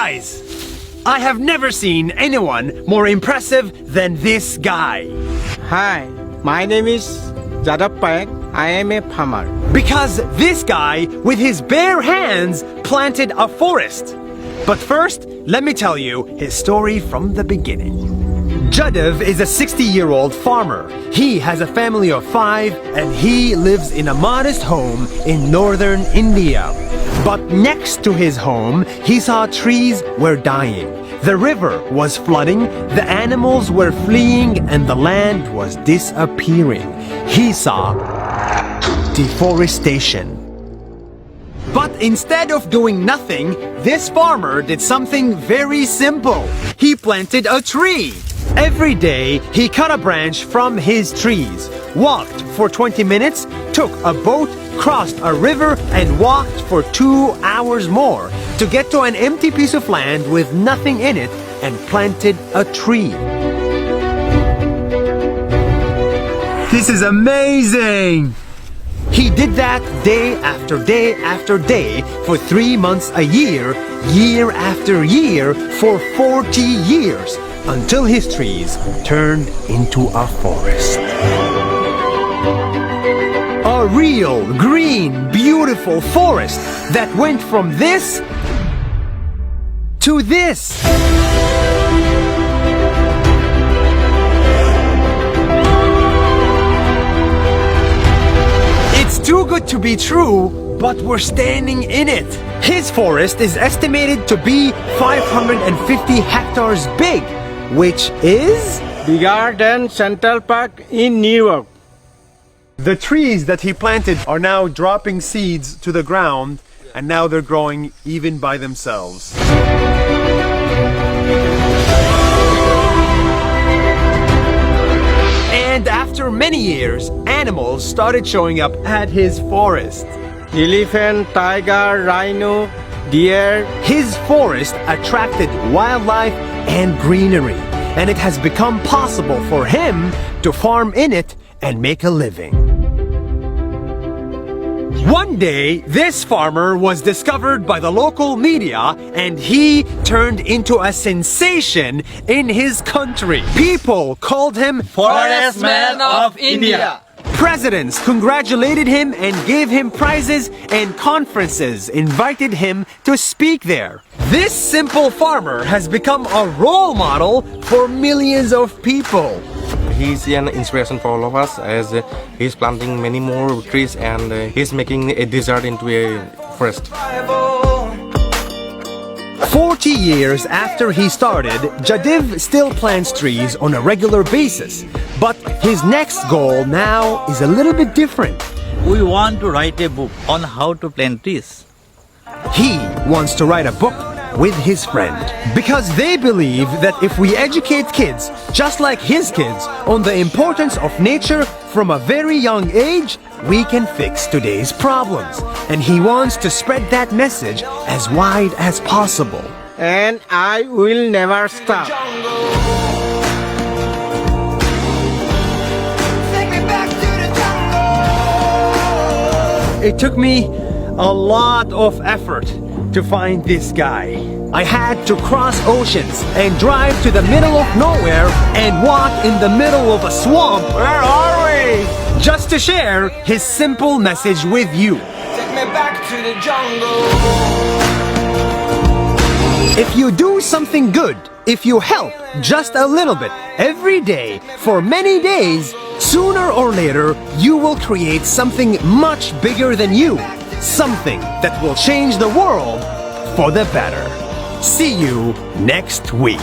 Guys, I have never seen anyone more impressive than this guy. Hi, my name is Jadav Payak. I am a farmer. Because this guy, with his bare hands, planted a forest. But first, let me tell you his story from the beginning. Jadav is a 60-year-old farmer. He has a family of 5 and he lives in a modest home in northern India. But next to his home, he saw trees were dying. The river was flooding, the animals were fleeing, and the land was disappearing. He saw deforestation. But instead of doing nothing, this farmer did something very simple. He planted a tree. Every day, he cut a branch from his trees, walked for 20 minutes, took a boat, crossed a river, and walked for 2 hours more to get to an empty piece of land with nothing in it and planted a tree. This is amazing! He did that day after day after day for 3 months a year, year after year, for 40 years, until his trees turned into a forest. A real, green, beautiful forest that went from this to this. It's too good to be true, but we're standing in it. His forest is estimated to be 550 hectares big, which is Bigger than Central Park in New York. the trees that he planted are now dropping seeds to the ground, and now they're growing even by themselves. And after many years, animals started showing up at his forest. Elephant, tiger, rhino, deer. His forest attracted wildlife and greenery, and it has become possible for him to farm in it and make a living. One day, this farmer was discovered by the local media and he turned into a sensation in his country. People called him Forest Man of India. Presidents congratulated him and gave him prizes, and conferences invited him to speak there. This simple farmer has become a role model for millions of people. He's an inspiration for all of us, as he's planting many more trees and he's making a desert into a forest. 40 years after he started, Jadav still plants trees on a regular basis. But his next goal now is a little bit different. We want to write a book on how to plant trees. He wants to write a book with his friend, because they believe that if we educate kids, just like his kids, on the importance of nature from a very young age, we can fix today's problems. And he wants to spread that message as wide as possible. And I will never stop. It took me a lot of effort to find this guy. I had to cross oceans and drive to the middle of nowhere and walk in the middle of a swamp. Where are we? Just to share his simple message with you. Take me back to the jungle. If you do something good, if you help just a little bit every day for many days, sooner or later you will create something much bigger than you. Something that will change the world for the better. See you next week.